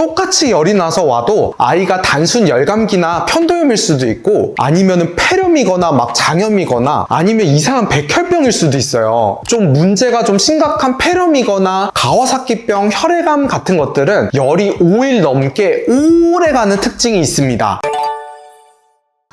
똑같이 열이 나서 와도 아이가 단순 열감기나 편도염일 수도 있고 아니면은 폐렴이거나 막 장염이거나 아니면 이상한 백혈병일 수도 있어요. 좀 문제가 좀 심각한 폐렴이거나 가와사키병, 혈액암 같은 것들은 열이 5일 넘게 오래가는 특징이 있습니다.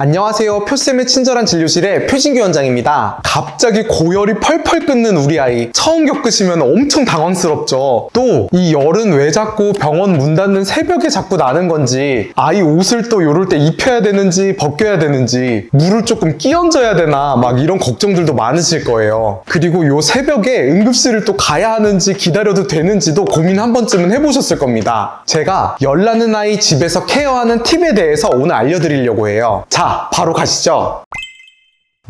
안녕하세요. 표쌤의 친절한 진료실의 표진규 원장입니다. 갑자기 고열이 펄펄 끓는 우리 아이 처음 겪으시면 엄청 당황스럽죠. 또 이 열은 왜 자꾸 병원 문 닫는 새벽에 자꾸 나는 건지, 아이 옷을 또 요럴 때 입혀야 되는지 벗겨야 되는지, 물을 조금 끼얹어야 되나 막 이런 걱정들도 많으실 거예요. 그리고 요 새벽에 응급실을 또 가야 하는지 기다려도 되는지도 고민 한 번쯤은 해보셨을 겁니다. 제가 열 나는 아이 집에서 케어하는 팁에 대해서 오늘 알려드리려고 해요. 자, 바로 가시죠.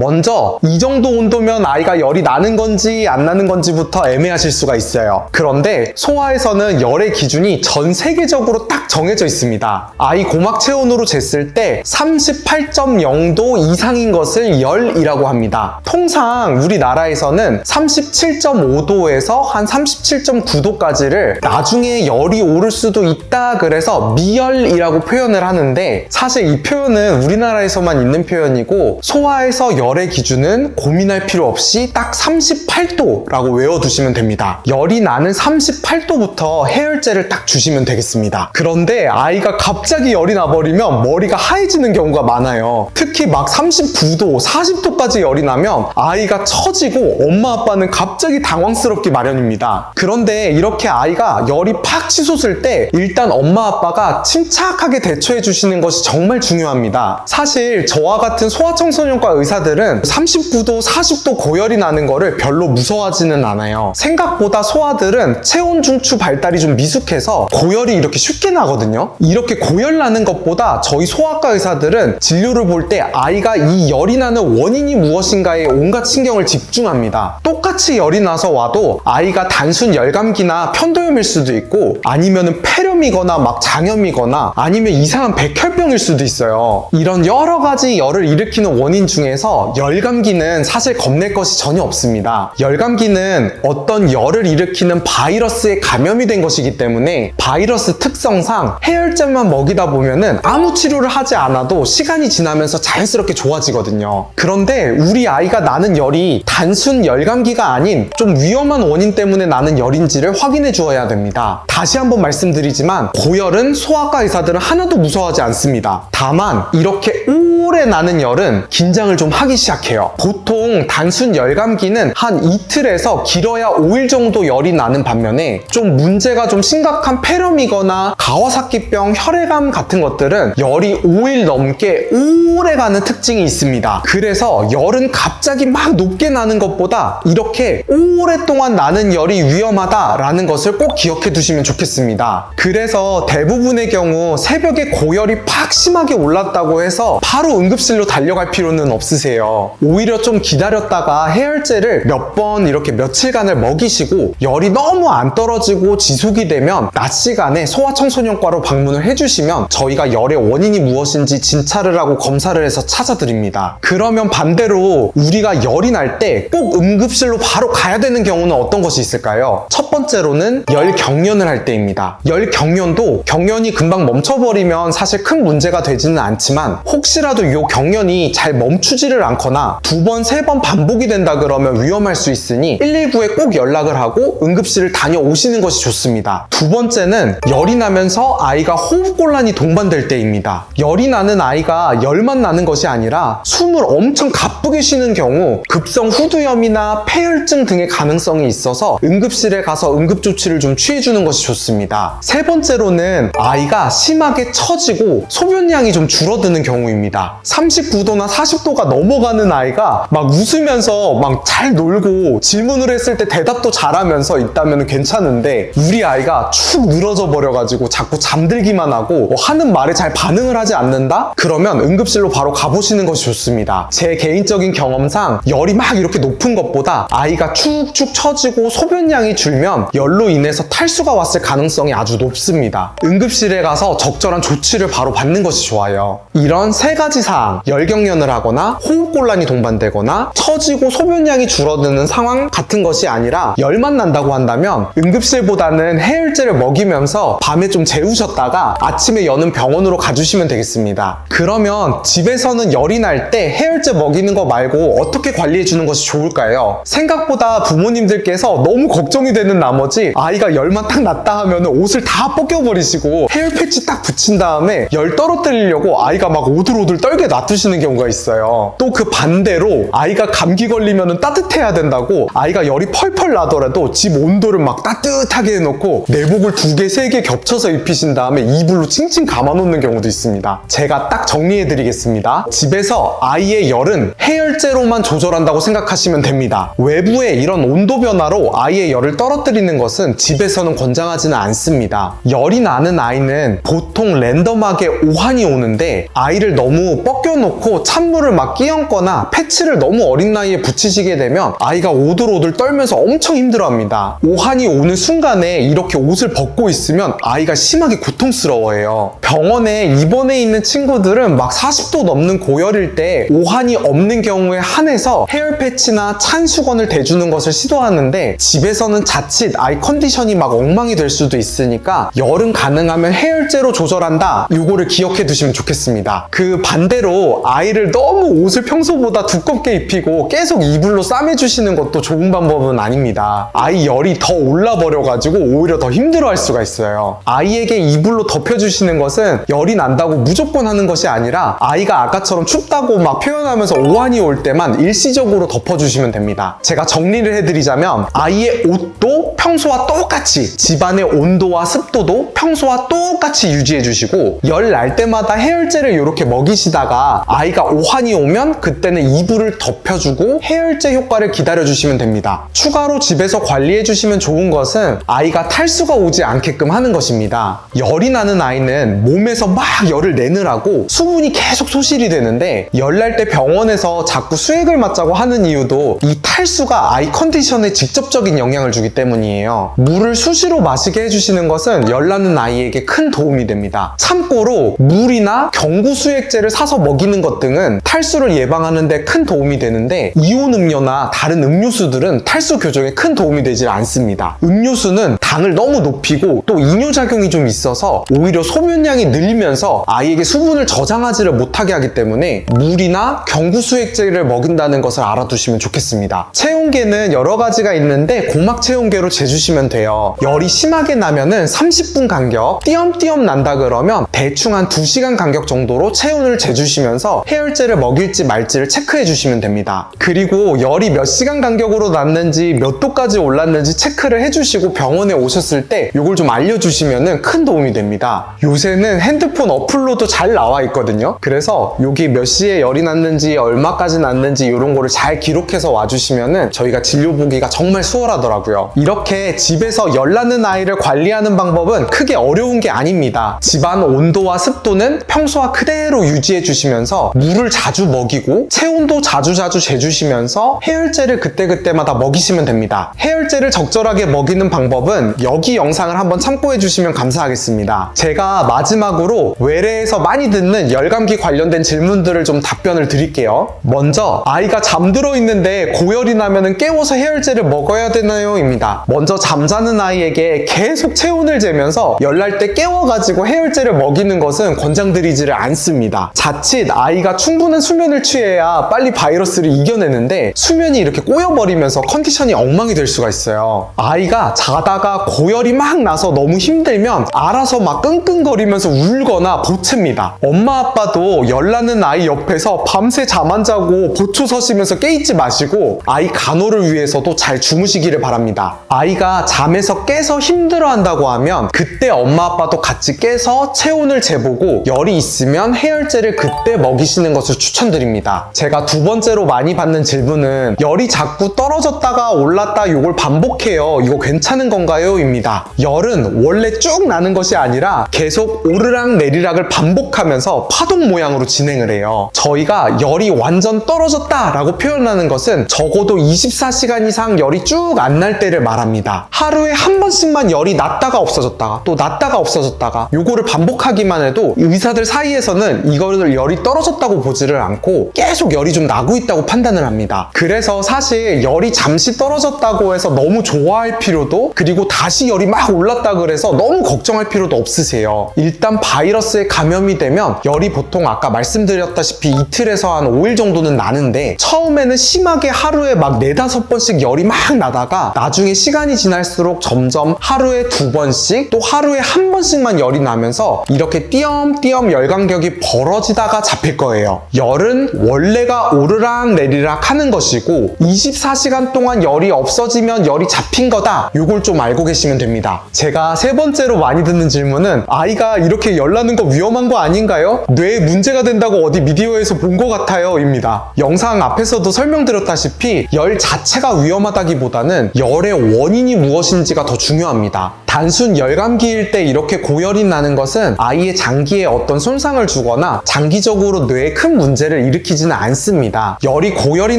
먼저 이 정도 온도면 아이가 열이 나는 건지 안 나는 건지부터 애매하실 수가 있어요. 그런데 소아에서는 열의 기준이 전 세계적으로 딱 정해져 있습니다. 아이 고막 체온으로 쟀을 때 38.0도 이상인 것을 열이라고 합니다. 통상 우리나라에서는 37.5도에서 한 37.9도까지를 나중에 열이 오를 수도 있다 그래서 미열이라고 표현을 하는데, 사실 이 표현은 우리나라에서만 있는 표현이고 소아에서 열의 기준은 고민할 필요 없이 딱 38도라고 외워두시면 됩니다. 열이 나는 38도부터 해열제를 딱 주시면 되겠습니다. 그런데 아이가 갑자기 열이 나버리면 머리가 하얘지는 경우가 많아요. 특히 막 39도, 40도까지 열이 나면 아이가 처지고 엄마 아빠는 갑자기 당황스럽기 마련입니다. 그런데 이렇게 아이가 열이 팍 치솟을 때 일단 엄마 아빠가 침착하게 대처해 주시는 것이 정말 중요합니다. 사실 저와 같은 소아청소년과 의사들은 39도, 40도 고열이 나는 거를 별로 무서워하지는 않아요. 생각보다 소아들은 체온 중추 발달이 좀 미숙해서 고열이 이렇게 쉽게 나거든요. 이렇게 고열 나는 것보다 저희 소아과 의사들은 진료를 볼 때 아이가 이 열이 나는 원인이 무엇인가에 온갖 신경을 집중합니다. 똑같이 열이 나서 와도 아이가 단순 열감기나 편도염일 수도 있고 아니면은 폐렴이거나 막 장염이거나 아니면 이상한 백혈병일 수도 있어요. 이런 여러 가지 열을 일으키는 원인 중에서 열감기는 사실 겁낼 것이 전혀 없습니다. 열감기는 어떤 열을 일으키는 바이러스에 감염이 된 것이기 때문에 바이러스 특성상 해열제만 먹이다 보면은 아무 치료를 하지 않아도 시간이 지나면서 자연스럽게 좋아지거든요. 그런데 우리 아이가 나는 열이 단순 열감기가 아닌 좀 위험한 원인 때문에 나는 열인지를 확인해 주어야 됩니다. 다시 한번 말씀드리지만 고열은 소아과 의사들은 하나도 무서워하지 않습니다. 다만 이렇게 오래 나는 열은 긴장을 좀 하기 시작해요. 보통 단순 열감기는 한 이틀에서 길어야 5일 정도 열이 나는 반면에 좀 문제가 좀 심각한 폐렴이거나 가와사키병, 혈액암 같은 것들은 열이 5일 넘게 오래가는 특징이 있습니다. 그래서 열은 갑자기 막 높게 나는 것보다 이렇게 오랫동안 나는 열이 위험하다라는 것을 꼭 기억해 두시면 좋겠습니다. 그래서 대부분의 경우 새벽에 고열이 팍 심하게 올랐다고 해서 바로 응급실로 달려갈 필요는 없으세요. 오히려 좀 기다렸다가 해열제를 몇 번 이렇게 며칠간을 먹이시고 열이 너무 안 떨어지고 지속이 되면 낮 시간에 소아청소년과로 방문을 해주시면 저희가 열의 원인이 무엇인지 진찰을 하고 검사를 해서 찾아드립니다. 그러면 반대로 우리가 열이 날 때 꼭 응급실로 바로 가야 되는 경우는 어떤 것이 있을까요? 첫 번째로는 열 경련을 할 때입니다. 열 경련도 경련이 금방 멈춰버리면 사실 큰 문제가 되지는 않지만 혹시라도 이 경련이 잘 멈추지를 않거나 두 번, 세 번 반복이 된다 그러면 위험할 수 있으니 119에 꼭 연락을 하고 응급실을 다녀오시는 것이 좋습니다. 두 번째는 열이 나면서 아이가 호흡곤란이 동반될 때입니다. 열이 나는 아이가 열만 나는 것이 아니라 숨을 엄청 가쁘게 쉬는 경우 급성 후두염이나 폐혈증 등의 가능성이 있어서 응급실에 가서 응급조치를 좀 취해주는 것이 좋습니다. 세 번째로는 아이가 심하게 처지고 소변량이 좀 줄어드는 경우입니다. 39도나 40도가 넘어가는 아이가 막 웃으면서 막 잘 놀고 질문을 했을 때 대답도 잘하면서 있다면 괜찮은데 우리 아이가 축 늘어져 버려가지고 자꾸 잠들기만 하고 하는 말에 잘 반응을 하지 않는다? 그러면 응급실로 바로 가보시는 것이 좋습니다. 제 개인적인 경험상 열이 막 이렇게 높은 것보다 아이가 축축 처지고 소변량이 줄면 열로 인해서 탈수가 왔을 가능성이 아주 높습니다. 응급실에 가서 적절한 조치를 바로 받는 것이 좋아요. 이런 세 가지 사항, 열경련을 하거나 호흡 호흡곤란이 동반되거나 처지고 소변량이 줄어드는 상황 같은 것이 아니라 열만 난다고 한다면 응급실보다는 해열제를 먹이면서 밤에 좀 재우셨다가 아침에 여는 병원으로 가주시면 되겠습니다. 그러면 집에서는 열이 날 때 해열제 먹이는 거 말고 어떻게 관리해주는 것이 좋을까요? 생각보다 부모님들께서 너무 걱정이 되는 나머지 아이가 열만 딱 났다 하면 옷을 다 벗겨버리시고 헤어 패치 딱 붙인 다음에 열 떨어뜨리려고 아이가 막 오들오들 떨게 놔두시는 경우가 있어요. 또 그 반대로 아이가 감기 걸리면 따뜻해야 된다고 아이가 열이 펄펄 나더라도 집 온도를 막 따뜻하게 해놓고 내복을 2개, 3개 겹쳐서 입히신 다음에 이불로 칭칭 감아놓는 경우도 있습니다. 제가 딱 정리해드리겠습니다. 집에서 아이의 열은 해열제로만 조절한다고 생각하시면 됩니다. 외부의 이런 온도 변화로 아이의 열을 떨어뜨리는 것은 집에서는 권장하지는 않습니다. 열이 나는 아이는 보통 랜덤하게 오한이 오는데 아이를 너무 뻗겨놓고 찬물을 막 끼얹거나 패치를 너무 어린 나이에 붙이시게 되면 아이가 오들오들 떨면서 엄청 힘들어합니다. 오한이 오는 순간에 이렇게 옷을 벗고 있으면 아이가 심하게 고통스러워해요. 병원에 입원해 있는 친구들은 막 40도 넘는 고열일 때 오한이 없는 경우에 한해서 헤어 패치나 찬 수건을 대주는 것을 시도하는데 집에서는 자칫 아이 컨디션이 막 엉망이 될 수도 있으니까 열은 가능하면 해열제로 조절한다, 요거를 기억해 두시면 좋겠습니다. 그 반대로 아이를 너무 옷을 평소보다 두껍게 입히고 계속 이불로 싸매주시는 것도 좋은 방법은 아닙니다. 아이 열이 더 올라버려가지고 오히려 더 힘들어할 수가 있어요. 아이에게 이불로 덮여주시는 것은 열이 난다고 무조건 하는 것이 아니라 아이가 아까처럼 춥다고 막 표현하면서 오한이 올 때만 일시적으로 덮어주시면 됩니다. 제가 정리를 해드리자면 아이의 옷도 평소와 똑같이, 집안의 온도와 습도도 평소와 똑같이 유지해주시고 열 날 때마다 해열제를 이렇게 먹이시다가 아이가 오한이 오면 그때는 이불을 덮여주고 해열제 효과를 기다려주시면 됩니다. 추가로 집에서 관리해주시면 좋은 것은 아이가 탈수가 오지 않게끔 하는 것입니다. 열이 나는 아이는 몸에서 막 열을 내느라고 수분이 계속 소실이 되는데 열 날 때 병원에서 자꾸 수액을 맞자고 하는 이유도 이 탈수가 아이 컨디션에 직접적인 영향을 주기 때문이에요. 물을 수시로 마시게 해주시는 것은 열 나는 아이에게 큰 도움이 됩니다. 참고로 물이나 경구 수액제를 사서 먹이는 것 등은 탈수를 예방하는 데 큰 도움이 되는데 이온 음료나 다른 음료수들은 탈수 교정에 큰 도움이 되질 않습니다. 음료수는 당을 너무 높이고 또 이뇨작용이 좀 있어서 오히려 소변량이 늘면서 아이에게 수분을 저장하지를 못하게 하기 때문에 물이나 경구 수액제를 먹인다는 것을 알아두시면 좋겠습니다. 체온계는 여러 가지가 있는데 고막 체온계로 재주시면 돼요. 열이 심하게 나면은 30분 간격, 띄엄띄엄 난다 그러면 대충 한 2시간 간격 정도로 체온을 재주시면서 해열제를 먹일지 말지를 체크해 주시면 됩니다. 그리고 열이 몇 시간 간격으로 났는지 몇 도까지 올랐는지 체크를 해주시고 병원에 오셨을 때 이걸 좀 알려주시면 큰 도움이 됩니다. 요새는 핸드폰 어플로도 잘 나와 있거든요. 그래서 여기 몇 시에 열이 났는지 얼마까지 났는지 이런 거를 잘 기록해서 와주시면 저희가 진료 보기가 정말 수월하더라고요. 이렇게 집에서 열 나는 아이를 관리하는 방법은 크게 어려운 게 아닙니다. 집안 온도와 습도는 평소와 그대로 유지해 주시면서 물을 자주 먹이고 체온도 자주 재주시면서 해열제를 그때그때마다 먹이시면 됩니다. 해열제를 적절하게 먹이는 방법은 여기 영상을 한번 참고해 주시면 감사하겠습니다. 제가 마지막으로 외래에서 많이 듣는 열감기 관련된 질문들을 좀 답변을 드릴게요. 먼저 아이가 잠들어 있는데 고열이 나면 깨워서 해열제를 먹어야 되나요? 입니다. 먼저 잠자는 아이에게 계속 체온을 재면서 열날 때 깨워가지고 해열제를 먹이는 것은 권장드리지를 않습니다. 자칫 아이가 충분한 수면을 취해야 빨리 바이러스를 이겨내는데 수면이 이렇게 꼬여버리면서 컨디션이 엉망이 될 수가 있어요. 아이가 자다가 고열이 막 나서 너무 힘들면 알아서 막 끙끙거리면서 울거나 보챕니다. 엄마 아빠도 열나는 아이 옆에서 밤새 잠 안 자고 보초 서시면서 깨있지 마시고 아이 간호를 위해서도 잘 주무시기를 바랍니다. 아이가 잠에서 깨서 힘들어한다고 하면 그때 엄마 아빠도 같이 깨서 체온을 재보고 열이 있으면 해열제를 그때 먹이시는 것을 추천드립니다. 제가 두 번째로 많이 받는 질문은 열이 자꾸 떨어졌다가 올랐다 이걸 반복해요. 이거 괜찮은 건가요? 입니다. 열은 원래 쭉 나는 것이 아니라 계속 오르락 내리락을 반복하면서 파동 모양으로 진행을 해요. 저희가 열이 완전 떨어졌다 라고 표현하는 것은 적어도 24시간 이상 열이 쭉 안 날 때를 말합니다. 하루에 한 번씩만 열이 났다가 없어졌다가 또 났다가 없어졌다가 요거를 반복하기만 해도 의사들 사이에서는 이거를 열이 떨어졌다고 보지를 않고 계속 열이 좀 나고 있다고 판단을 합니다. 그래서 사실 열이 잠시 떨어졌다고 해서 너무 좋아할 필요도, 그리고 다시 열이 막 올랐다 그래서 너무 걱정할 필요도 없으세요. 일단 바이러스에 감염이 되면 열이 보통 아까 말씀드렸다시피 이틀에서 한 5일 정도는 나는데, 처음에는 심하게 하루에 막 4-5번씩 열이 막 나다가 나중에 시간이 지날수록 점점 하루에 2번씩 또 하루에 1번씩만 열이 나면서 이렇게 띄엄띄엄 열 간격이 벌어지다가 잡힐 거예요. 열은 원래가 오르락 내리락 하는 것이고 24시간 동안 열이 없어지면 열이 잡힌 거다, 요걸 좀 알고 계시면 됩니다. 제가 3번째로 많이 듣는 질문은 아이가 이렇게 열 나는 거 위험한 거 아닌가요? 뇌에 문제가 된다고 어디 미디어에서 본 것 같아요 입니다. 영상 앞에서도 설명드렸다시피 열 자체가 위험하다기보다는 열의 원인이 무엇인지가 더 중요합니다. 단순 열감기일 때 이렇게 고열이 나는 것은 아이의 장기에 어떤 손상을 주거나 장기적으로 뇌에 큰 문제를 일으키지는 않습니다. 열이 고열이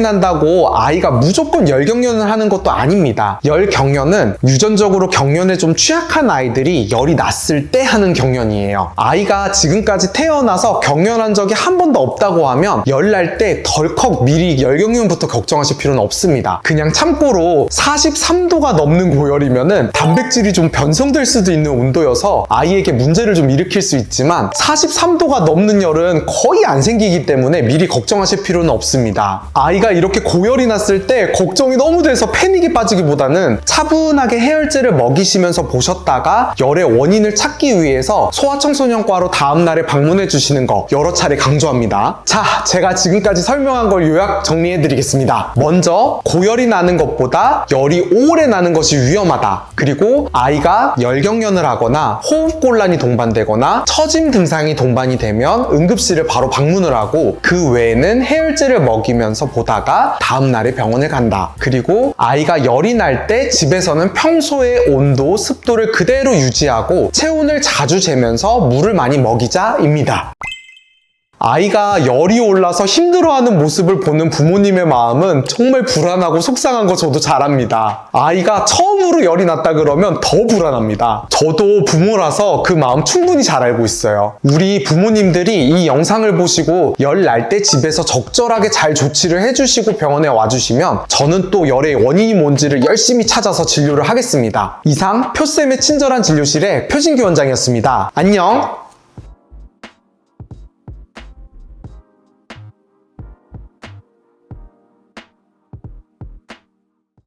난다고 아이가 무조건 열경련을 하는 것도 아닙니다. 열경련은 유전적으로 경련에 좀 취약한 아이들이 열이 났을 때 하는 경련이에요. 아이가 지금까지 태어나서 경련한 적이 한 번도 없다고 하면 열 날 때 덜컥 미리 열경련부터 걱정하실 필요는 없습니다. 그냥 참고로 43도가 넘는 고열이면은 단백질이 좀 변성될 수도 있는 온도여서 아이에게 문제를 좀 일으킬 수 있지만 43도가 넘는 열은 거의 안 생기기 때문에 미리 걱정하실 필요는 없습니다. 아이가 이렇게 고열이 났을 때 걱정이 너무 돼서 패닉에 빠지기보다는 차분하게 해열제를 먹이시면서 보셨다가 열의 원인을 찾기 위해서 소아청소년과로 다음날에 방문해 주시는 거 여러 차례 강조합니다. 자, 제가 지금까지 설명한 걸 요약 정리해 드리겠습니다. 먼저 고열이 나는 것보다 열이 오래 나는 것이 위험하다. 그리고 아이가 열경련을 하거나 호흡곤란이 동반되거나 처짐 증상이 동반이 되면 응급실을 바로 방문을 하고, 그 외에는 해열제를 먹이면서 보다가 다음날에 병원을 간다. 그리고 아이가 열이 날 때 집에서는 평소의 온도, 습도를 그대로 유지하고 체온을 자주 재면서 물을 많이 먹이자입니다. 아이가 열이 올라서 힘들어하는 모습을 보는 부모님의 마음은 정말 불안하고 속상한 거 저도 잘 압니다. 아이가 처음으로 열이 났다 그러면 더 불안합니다. 저도 부모라서 그 마음 충분히 잘 알고 있어요. 우리 부모님들이 이 영상을 보시고 열 날 때 집에서 적절하게 잘 조치를 해주시고 병원에 와주시면 저는 또 열의 원인이 뭔지를 열심히 찾아서 진료를 하겠습니다. 이상 표쌤의 친절한 진료실의 표진규 원장이었습니다. 안녕!